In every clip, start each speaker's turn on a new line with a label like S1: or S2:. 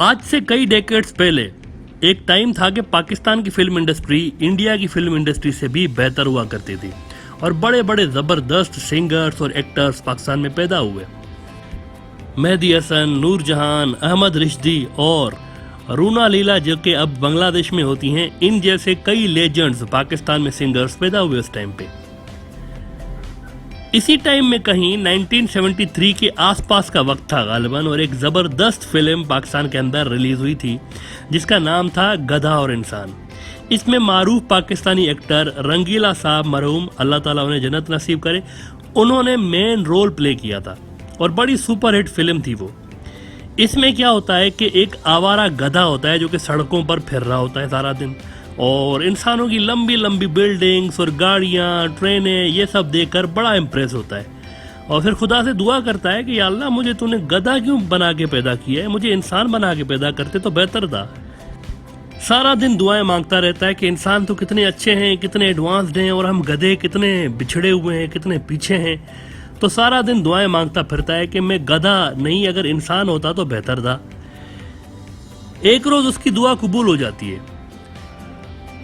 S1: आज से कई डेकेड्स पहले एक टाइम था कि पाकिस्तान की फिल्म इंडस्ट्री इंडिया की फिल्म इंडस्ट्री से भी बेहतर हुआ करती थी और बड़े बड़े ज़बरदस्त सिंगर्स और एक्टर्स पाकिस्तान में पैदा हुए। मेहदी हसन, नूरजहान, अहमद रिश्दी और रूना लीला जो कि अब बांग्लादेश में होती हैं, इन जैसे कई लेजेंड्स पाकिस्तान में सिंगर्स पैदा हुए उस टाइम पे। इसी टाइम में कहीं 1973 के आसपास का वक्त था गालिबन, और एक ज़बरदस्त फिल्म पाकिस्तान के अंदर रिलीज हुई थी जिसका नाम था गधा और इंसान। इसमें मारूफ पाकिस्तानी एक्टर रंगीला साहब मरहूम, अल्लाह ताला उन्हें जन्नत नसीब करे, उन्होंने मेन रोल प्ले किया था और बड़ी सुपरहिट फिल्म थी वो। इसमें क्या होता है कि एक आवारा गधा होता है जो कि सड़कों पर फिर रहा होता है सारा दिन, और इंसानों की लंबी लंबी बिल्डिंग्स और गाड़ियाँ, ट्रेनें, ये सब देखकर बड़ा इम्प्रेस होता है और फिर खुदा से दुआ करता है कि या अल्लाह, मुझे तूने गधा क्यों बना के पैदा किया है, मुझे इंसान बना के पैदा करते तो बेहतर था। सारा दिन दुआएं मांगता रहता है कि इंसान तो कितने अच्छे हैं, कितने एडवांस्ड हैं, और हम गधे कितने बिछड़े हुए हैं, कितने पीछे हैं। तो सारा दिन दुआएं मांगता फिरता है कि मैं गधा नहीं, अगर इंसान होता तो बेहतर था। एक रोज उसकी दुआ कबूल हो जाती है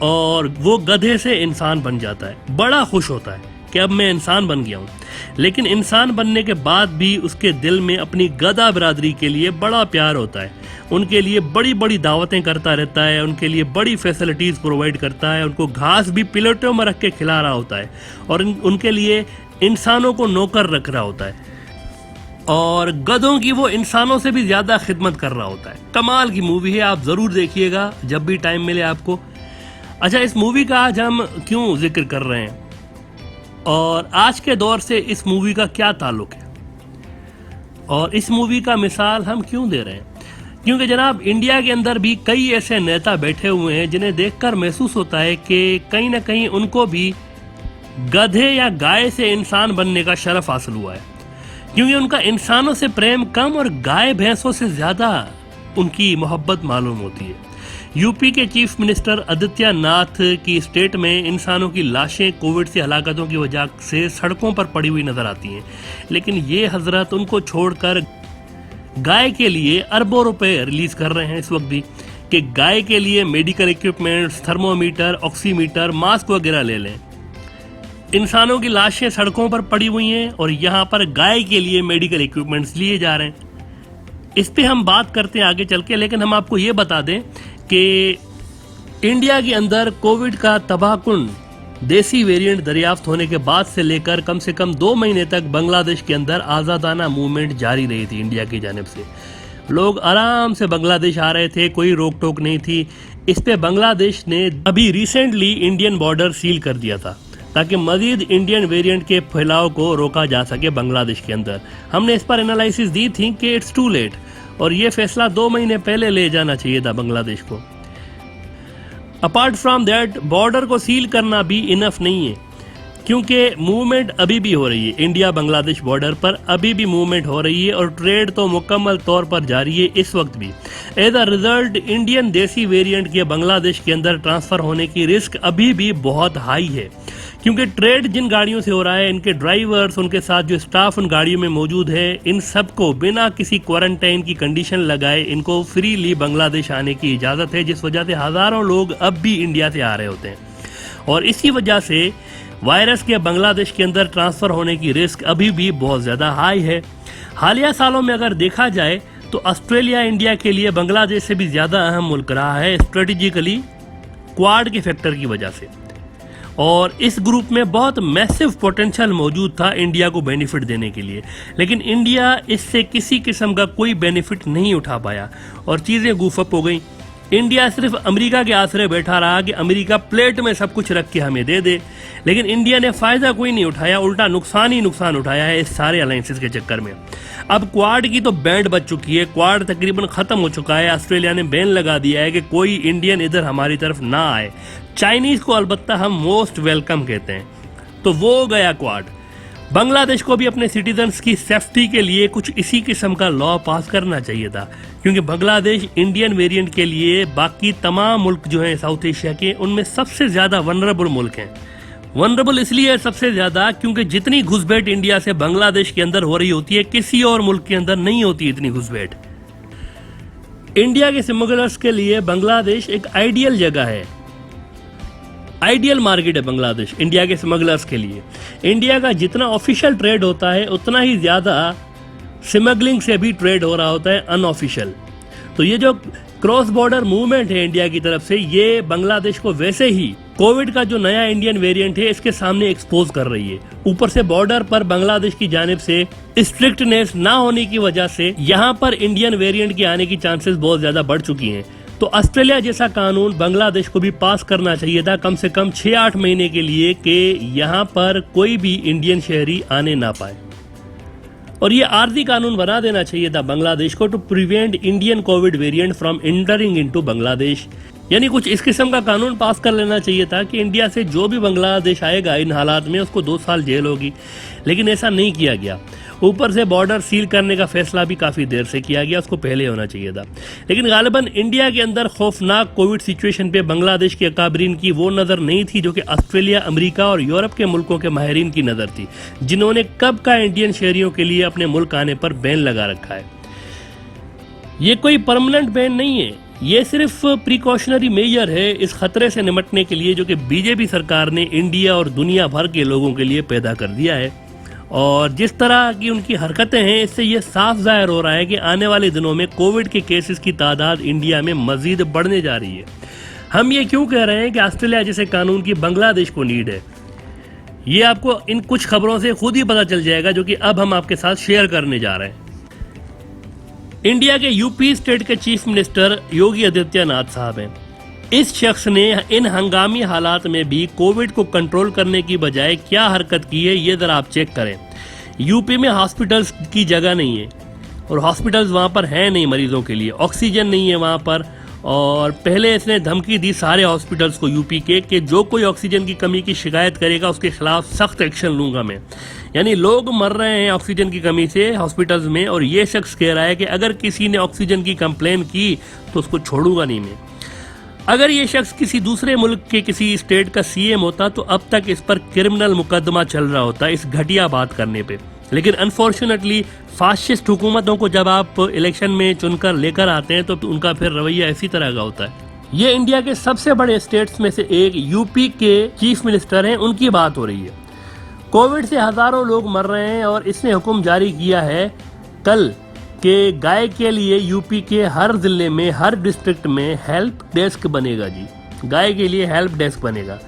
S1: और वो गधे से इंसान बन जाता है। बड़ा खुश होता है कि अब मैं इंसान बन गया हूँ, लेकिन इंसान बनने के बाद भी उसके दिल में अपनी गधा बिरादरी के लिए बड़ा प्यार होता है। उनके लिए बड़ी बड़ी दावतें करता रहता है, उनके लिए बड़ी फैसिलिटीज़ प्रोवाइड करता है, उनको घास भी प्लेटों में रख के खिला रहा होता है और उनके लिए इंसानों को नौकर रख रहा होता है, और गधों की वो इंसानों से भी ज़्यादा खिदमत कर रहा होता है। कमाल की मूवी है, आप ज़रूर देखिएगा जब भी टाइम मिले आपको। अच्छा, इस मूवी का आज हम क्यों जिक्र कर रहे हैं और आज के दौर से इस मूवी का क्या ताल्लुक है और इस मूवी का मिसाल हम क्यों दे रहे हैं? क्योंकि जनाब, इंडिया के अंदर भी कई ऐसे नेता बैठे हुए हैं जिन्हें देखकर महसूस होता है कि कहीं ना कहीं उनको भी गधे या गाय से इंसान बनने का शरफ हासिल हुआ है, क्योंकि उनका इंसानों से प्रेम कम और गाय भैंसों से ज़्यादा उनकी मोहब्बत मालूम होती है। यूपी के चीफ मिनिस्टर आदित्य नाथ की स्टेट में इंसानों की लाशें कोविड से हलाकतों की वजह से सड़कों पर पड़ी हुई नजर आती हैं, लेकिन ये हजरत उनको छोड़कर गाय के लिए अरबों रुपए रिलीज कर रहे हैं इस वक्त भी, कि गाय के लिए medical equipments, thermometer, oximeter, mask वगैरह ले लें। इंसानों की लाशें सड़कों पर पड़ी हुई हैं और यहाँ पर गाय के लिए मेडिकल इक्विपमेंट्स लिए जा रहे हैं। इस पे हम बात करते हैं आगे चल के, लेकिन हम आपको ये बता दें कि इंडिया के अंदर कोविड का तबाहकुन देसी वेरिएंट दरियाफ्त होने के बाद से लेकर कम से कम 2 महीने तक बांग्लादेश के अंदर आज़ादाना मूवमेंट जारी रही थी। इंडिया की जानिब से लोग आराम से बांग्लादेश आ रहे थे, कोई रोक टोक नहीं थी। इस पे बांग्लादेश ने अभी रिसेंटली इंडियन बॉर्डर सील कर दिया था ताकि मजीद इंडियन वेरिएंट के फैलाव को रोका जा सके बांग्लादेश के अंदर। हमने इस पर एनालिसिस दी थी कि इट्स टू लेट, और ये फैसला 2 महीने पहले ले जाना चाहिए था बांग्लादेश को। अपार्ट फ्रॉम दैट, बॉर्डर को सील करना भी इनफ नहीं है, क्योंकि मूवमेंट अभी भी हो रही है। इंडिया बांग्लादेश बॉर्डर पर अभी भी मूवमेंट हो रही है और ट्रेड तो मुकम्मल तौर पर जारी है इस वक्त भी। एज अ रिजल्ट, इंडियन देसी वेरिएंट के बांग्लादेश के अंदर ट्रांसफर होने की रिस्क अभी भी बहुत हाई है, क्योंकि ट्रेड जिन गाड़ियों से हो रहा है, इनके ड्राइवर्स, उनके साथ जो स्टाफ उन गाड़ियों में मौजूद है, इन सबको बिना किसी क्वारंटाइन की कंडीशन लगाए इनको फ्रीली बांग्लादेश आने की इजाज़त है, जिस वजह से हज़ारों लोग अब भी इंडिया से आ रहे होते हैं। और इसी वजह से वायरस के बांग्लादेश के अंदर ट्रांसफ़र होने की रिस्क अभी भी बहुत ज़्यादा हाई है। हालिया सालों में अगर देखा जाए तो ऑस्ट्रेलिया इंडिया के लिए बांग्लादेश से भी ज़्यादा अहम मुल्क रहा है स्ट्रेटेजिकली, क्वाड के फैक्टर की वजह से, और इस ग्रुप में बहुत मैसिव पोटेंशियल मौजूद था इंडिया को बेनिफिट देने के लिए, लेकिन इंडिया इससे किसी किस्म का कोई बेनिफिट नहीं उठा पाया और चीज़ें गूफअप हो गई। इंडिया सिर्फ अमेरिका के आसरे बैठा रहा कि अमेरिका प्लेट में सब कुछ रख के हमें दे दे, लेकिन इंडिया ने फ़ायदा कोई नहीं उठाया, उल्टा नुकसान ही नुकसान उठाया है इस सारे अलायंसेस के चक्कर में। अब क्वाड की तो बैंड बज चुकी है, क्वाड तकरीबन ख़त्म हो चुका है। ऑस्ट्रेलिया ने बैन लगा दिया है कि कोई इंडियन इधर हमारी तरफ ना आए। चाइनीज़ को अलबत्ता हम मोस्ट वेलकम कहते हैं, तो वो गया क्वाड। बांग्लादेश को भी अपने सिटीजन्स की सेफ्टी के लिए कुछ इसी किस्म का लॉ पास करना चाहिए था, क्योंकि बांग्लादेश इंडियन वेरिएंट के लिए बाकी तमाम मुल्क जो हैं साउथ एशिया के, उनमें सबसे ज़्यादा वनरेबल मुल्क हैं। वनरेबल इसलिए सबसे ज़्यादा क्योंकि जितनी घुसपैठ इंडिया से बांग्लादेश के अंदर हो रही होती है, किसी और मुल्क के अंदर नहीं होती इतनी घुसपैठ। इंडिया के स्मगलर्स के लिए बांग्लादेश एक आइडियल जगह है, आइडियल मार्केट है बांग्लादेश इंडिया के स्मगलर्स के लिए। इंडिया का जितना ऑफिशियल ट्रेड होता है उतना ही ज्यादा स्मगलिंग से भी ट्रेड हो रहा होता है अनऑफिशियल। तो ये जो क्रॉस बॉर्डर मूवमेंट है इंडिया की तरफ से, ये बांग्लादेश को वैसे ही कोविड का जो नया इंडियन वेरिएंट है इसके सामने एक्सपोज कर रही है। ऊपर से बॉर्डर पर बांग्लादेश की जानिब से स्ट्रिक्टनेस ना होने की वजह से यहाँ पर इंडियन वेरिएंट के आने की चांसेस बहुत ज्यादा बढ़ चुकी हैं। तो ऑस्ट्रेलिया जैसा कानून बांग्लादेश को भी पास करना चाहिए था कम से कम 6-8 महीने के लिए कि यहाँ पर कोई भी इंडियन शहरी आने ना पाए। और ये आर्जी कानून बना देना चाहिए था बांग्लादेश को to prevent Indian COVID variant from entering into Bangladesh. यानी कुछ इस किस्म का कानून पास कर लेना चाहिए था कि इंडिया से जो भी बांग्लादेश आएगा इन हालात में उसको 2 साल जेल होगी, लेकिन ऐसा नहीं किया गया। ऊपर से बॉर्डर सील करने का फैसला भी काफ़ी देर से किया गया, उसको पहले होना चाहिए था। लेकिन गालिबन इंडिया के अंदर खौफनाक कोविड सिचुएशन पे बांग्लादेश के अकाबरीन की वो नज़र नहीं थी जो कि ऑस्ट्रेलिया, अमेरिका और यूरोप के मुल्कों के माहिरीन की नज़र थी, जिन्होंने कब का इंडियन शहरियों के लिए अपने मुल्क आने पर बैन लगा रखा है। ये कोई परमानेंट बैन नहीं है, ये सिर्फ प्रिकॉशनरी मेजर है इस खतरे से निपटने के लिए जो कि बीजेपी सरकार ने इंडिया और दुनिया भर के लोगों के लिए पैदा कर दिया है। और जिस तरह की उनकी हरकतें हैं इससे ये साफ जाहिर हो रहा है कि आने वाले दिनों में कोविड के केसेस की तादाद इंडिया में मजीद बढ़ने जा रही है। हम ये क्यों कह रहे हैं कि ऑस्ट्रेलिया जैसे कानून की बांग्लादेश को नीड है, ये आपको इन कुछ खबरों से खुद ही पता चल जाएगा जो कि अब हम आपके साथ शेयर करने जा रहे हैं। इंडिया के यूपी स्टेट के चीफ मिनिस्टर योगी आदित्यनाथ साहब हैं। इस शख्स ने इन हंगामी हालात में भी कोविड को कंट्रोल करने की बजाय क्या हरकत की है ये जरा आप चेक करें। यूपी में हॉस्पिटल्स की जगह नहीं है और हॉस्पिटल्स वहाँ पर हैं नहीं मरीजों के लिए, ऑक्सीजन नहीं है वहाँ पर। और पहले इसने धमकी दी सारे हॉस्पिटल्स को यूपी के कि जो कोई ऑक्सीजन की कमी की शिकायत करेगा उसके खिलाफ सख्त एक्शन लूंगा मैं। यानी लोग मर रहे हैं ऑक्सीजन की कमी से हॉस्पिटल्स में और ये शख्स कह रहा है कि अगर किसी ने ऑक्सीजन की कंप्लेन की तो उसको छोड़ूंगा नहीं मैं। अगर ये शख्स किसी दूसरे मुल्क के किसी स्टेट का सीएम होता तो अब तक इस पर क्रिमिनल मुकदमा चल रहा होता इस घटिया बात करने पे। लेकिन अनफॉर्चुनेटली फाशिस्ट हुकूमतों को जब आप इलेक्शन में चुनकर लेकर आते हैं तो उनका फिर रवैया इसी तरह का होता है। ये इंडिया के सबसे बड़े स्टेट्स में से एक यूपी के चीफ मिनिस्टर हैं, उनकी बात हो रही है। कोविड से हजारों लोग मर रहे हैं और इसने हुक्म जारी किया है कल कि गाय के लिए यूपी के हर जिले में हर डिस्ट्रिक्ट में हेल्प डेस्क बनेगा जी, गाय के लिए हेल्प डेस्क बनेगा।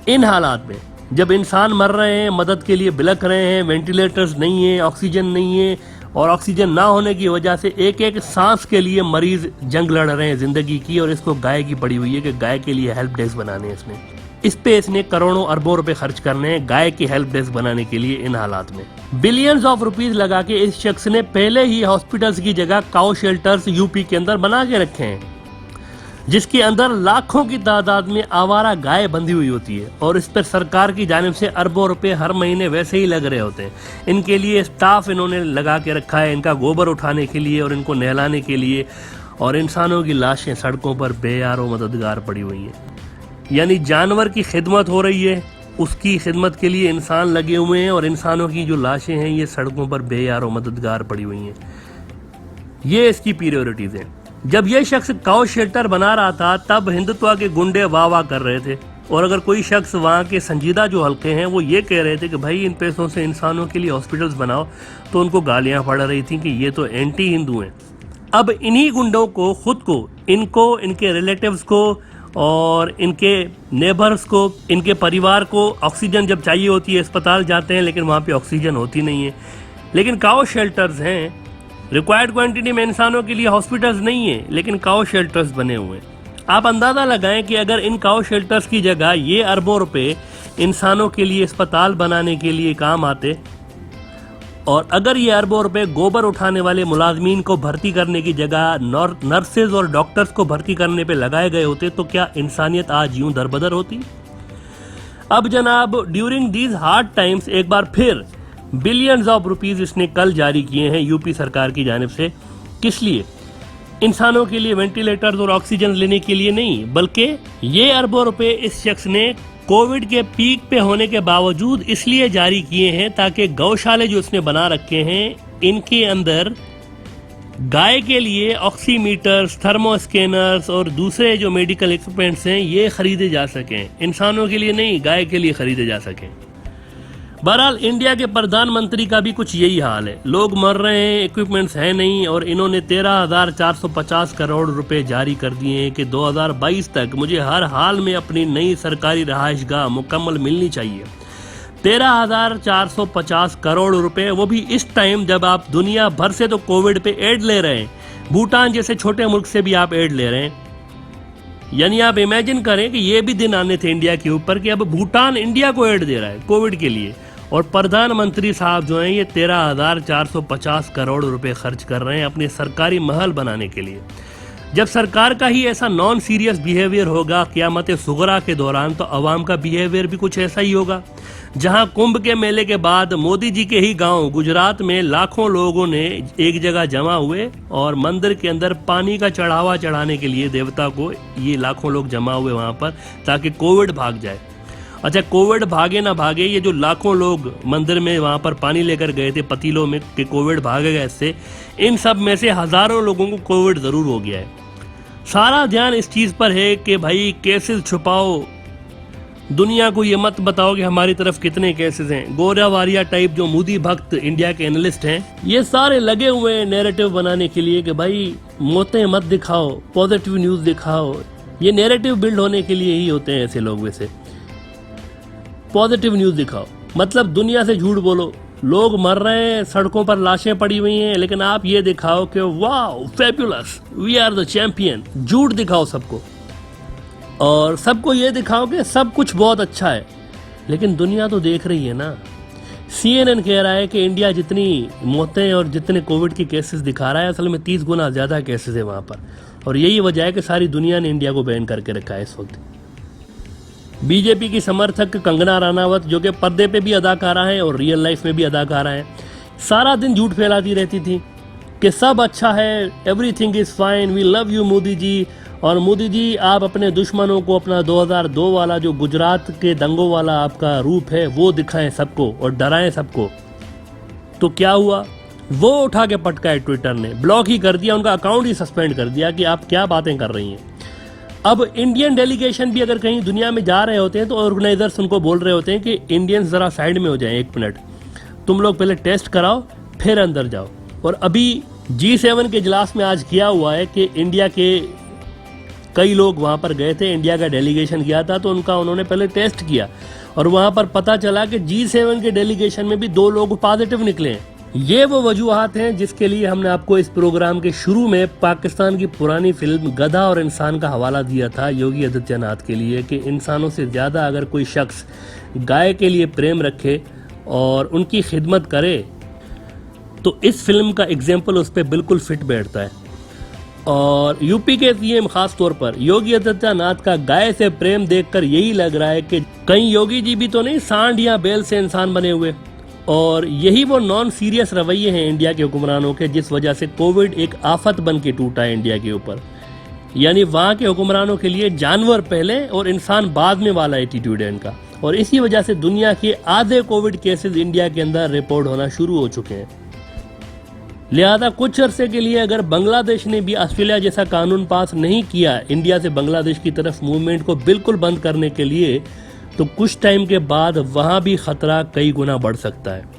S1: इन हालात में जब इंसान मर रहे हैं, मदद के लिए बिलख रहे हैं, वेंटिलेटर्स नहीं है, ऑक्सीजन नहीं है और ऑक्सीजन ना होने की वजह से एक एक सांस के लिए मरीज जंग लड़ रहे हैं जिंदगी की, और इसको गाय की पड़ी हुई है कि गाय के लिए हेल्प डेस्क बनाने हैं। इस पे इसने करोड़ों अरबों रुपए खर्च करने हैं गाय की हेल्प डेस्क बनाने के लिए। इन हालात में बिलियंस ऑफ रुपीज लगा के इस शख्स ने पहले ही हॉस्पिटल्स की जगह काउ शेल्टर्स यूपी के अंदर बना के रखे हैं, जिसके अंदर लाखों की तादाद में आवारा गाय बंधी हुई होती है और इस पर सरकार की जानिब से अरबों रुपए हर महीने वैसे ही लग रहे होते हैं। इनके लिए स्टाफ इन्होंने लगा के रखा है, इनका गोबर उठाने के लिए और इनको नहलाने के लिए, और इंसानों की लाशें सड़कों पर बेयारो मददगार पड़ी हुई हैं। यानी जानवर की खिदमत हो रही है, उसकी खिदमत के लिए इंसान लगे हुए हैं और इंसानों की जो लाशें हैं ये सड़कों पर बेयारो मददगार पड़ी हुई हैं। ये इसकी प्रायोरिटीज हैं। जब ये शख्स काउ शेल्टर बना रहा था तब हिंदुत्व के गुंडे वाह वाह कर रहे थे, और अगर कोई शख्स वहाँ के संजीदा जो हल्के हैं वो ये कह रहे थे कि भाई इन पैसों से इंसानों के लिए हॉस्पिटल्स बनाओ, तो उनको गालियाँ पड़ रही थी कि ये तो एंटी हिंदू हैं। अब इन्हीं गुंडों को, खुद को, इनको, इनके रिलेटिव्स को और इनके नेबर्स को, इनके परिवार को ऑक्सीजन जब चाहिए होती है अस्पताल जाते हैं लेकिन वहाँ पे ऑक्सीजन होती नहीं है। लेकिन काउ शेल्टर्स हैं, रिक्वायर्ड क्वांटिटी में इंसानों के लिए हॉस्पिटल्स नहीं है लेकिन काउ शेल्टर्स बने हुए हैं। आप अंदाज़ा लगाएं कि अगर इन काउ शेल्टर्स की जगह ये अरबों रुपए इंसानों के लिए अस्पताल बनाने के लिए काम आते, और अगर ये अरबों रुपए गोबर उठाने वाले मुलाजमीन को भर्ती करने की जगह नर्सेज और डॉक्टर्स को भर्ती करने पे लगाए गए होते, तो क्या इंसानियत आज यूं दरबदर होती? अब जनाब, ड्यूरिंग दीज हार्ड टाइम्स एक बार फिर बिलियंस ऑफ रुपीज इसने कल जारी किए हैं यूपी सरकार की जानिब से। किस लिए? इंसानों के लिए वेंटिलेटर्स और ऑक्सीजन लेने के लिए नहीं, बल्कि ये अरबों रुपए इस शख्स ने कोविड के पीक पे होने के बावजूद इसलिए जारी किए हैं ताकि गौशाले जो इसने बना रखे हैं इनके अंदर गाय के लिए ऑक्सीमीटर्स, थर्मोस्कैनर्स और दूसरे जो मेडिकल इक्विपमेंट्स हैं ये खरीदे जा सकें, इंसानों के लिए नहीं, गाय के लिए खरीदे जा सकें। बहरहाल इंडिया के प्रधानमंत्री का भी कुछ यही हाल है, लोग मर रहे हैं, इक्विपमेंट्स हैं नहीं, और इन्होंने 13,450 करोड़ रुपए जारी कर दिए हैं कि 2022 तक मुझे हर हाल में अपनी नई सरकारी रहायशगाह मुकम्मल मिलनी चाहिए। 13,450 करोड़ रुपए, वो भी इस टाइम जब आप दुनिया भर से तो कोविड पे एड ले रहे हैं, भूटान जैसे छोटे मुल्क से भी आप एड ले रहे हैं। यानी आप इमेजिन करें कि ये भी दिन आने थे इंडिया के ऊपर कि अब भूटान इंडिया को एड दे रहा है कोविड के लिए, और प्रधानमंत्री साहब जो हैं ये 13,450 करोड़ रुपए खर्च कर रहे हैं अपने सरकारी महल बनाने के लिए। जब सरकार का ही ऐसा नॉन सीरियस बिहेवियर होगा क़यामत सुगरा के दौरान, तो अवाम का बिहेवियर भी कुछ ऐसा ही होगा। जहां कुंभ के मेले के बाद मोदी जी के ही गांव गुजरात में लाखों लोगों ने एक जगह जमा हुए और मंदिर के अंदर पानी का चढ़ावा चढ़ाने के लिए देवता को ये लाखों लोग जमा हुए वहां पर, ताकि कोविड भाग जाए। अच्छा, कोविड भागे ना भागे, ये जो लाखों लोग मंदिर में वहां पर पानी लेकर गए थे पतीलों में कि कोविड भागेगा इससे, इन सब में से हजारों लोगों को कोविड जरूर हो गया है। सारा ध्यान इस चीज पर है कि भाई केसेस छुपाओ, दुनिया को ये मत बताओ कि हमारी तरफ कितने केसेस हैं। गोरावारिया टाइप जो मोदी भक्त इंडिया के एनालिस्ट हैं, ये सारे लगे हुए हैं नैरेटिव बनाने के लिए कि भाई मौतें मत दिखाओ, पॉजिटिव न्यूज दिखाओ। ये नैरेटिव बिल्ड होने के लिए ही होते हैं ऐसे लोग। वैसे पॉजिटिव न्यूज दिखाओ मतलब दुनिया से झूठ बोलो, लोग मर रहे हैं, सड़कों पर लाशें पड़ी हुई हैं, लेकिन आप ये दिखाओ कि wow fabulous, we are the champion. झूठ दिखाओ सबको, और सबको ये दिखाओ कि सब कुछ बहुत अच्छा है, लेकिन दुनिया तो देख रही है ना। CNN कह रहा है कि इंडिया जितनी मौतें और जितने कोविड के केसेस दिखा रहा है, असल में 30 गुना ज़्यादा केसेस है वहाँ पर, और यही वजह है कि सारी दुनिया ने इंडिया को बैन करके रखा है इस वक्त। बीजेपी की समर्थक कंगना रनावत, जो कि पर्दे पे भी अदाकारा है और रियल लाइफ में भी अदाकारा है, सारा दिन झूठ फैलाती रहती थी कि सब अच्छा है, everything is fine, we love you Modi ji. और मोदी जी, आप अपने दुश्मनों को अपना 2002 वाला जो गुजरात के दंगों वाला आपका रूप है वो दिखाएं सबको और डराएं सबको। तो क्या हुआ, वो उठा के पटकाए, ट्विटर ने ब्लॉक ही कर दिया, उनका अकाउंट ही सस्पेंड कर दिया कि आप क्या बातें कर रही हैं। अब इंडियन डेलीगेशन भी अगर कहीं दुनिया में जा रहे होते हैं तो ऑर्गेनाइजर्स उनको बोल रहे होते हैं कि इंडियंस ज़रा साइड में हो जाएं, 1 मिनट, तुम लोग पहले टेस्ट कराओ फिर अंदर जाओ। और अभी G7 के इजलास में आज किया हुआ है कि इंडिया के कई लोग वहां पर गए थे, इंडिया का डेलीगेशन गया था, तो उन्होंने पहले टेस्ट किया और वहां पर पता चला कि G7 के डेलीगेशन में भी 2 लोग पॉजिटिव निकले हैं। ये वो वजूहात हैं जिसके लिए हमने आपको इस प्रोग्राम के शुरू में पाकिस्तान की पुरानी फिल्म गधा और इंसान का हवाला दिया था योगी आदित्यनाथ के लिए, कि इंसानों से ज़्यादा अगर कोई शख्स गाय के लिए प्रेम रखे और उनकी खिदमत करे तो इस फिल्म का एग्जाम्पल उस पर बिल्कुल फिट बैठता है। और यूपी के सीएम खास तौर पर योगी आदित्यनाथ का गाय से प्रेम देखकर यही लग रहा है कि कहीं योगी जी भी तो नहीं सांड या बैल से इंसान बने हुए। और यही वो नॉन सीरियस रवैये हैं इंडिया के हुक्मरानों के, जिस वजह से कोविड एक आफत बन के टूटा है इंडिया के ऊपर। यानी वहाँ के हुक्मरानों के लिए जानवर पहले और इंसान बाद में वाला एटीट्यूड है इनका, और इसी वजह से दुनिया के आधे कोविड केसेस इंडिया के अंदर रिपोर्ट होना शुरू हो चुके हैं। लिहाजा कुछ अरसे के लिए अगर बांग्लादेश ने भी ऑस्ट्रेलिया जैसा कानून पास नहीं किया इंडिया से बांग्लादेश की तरफ मूवमेंट को बिल्कुल बंद करने के लिए, तो कुछ टाइम के बाद वहाँ भी खतरा कई गुना बढ़ सकता है।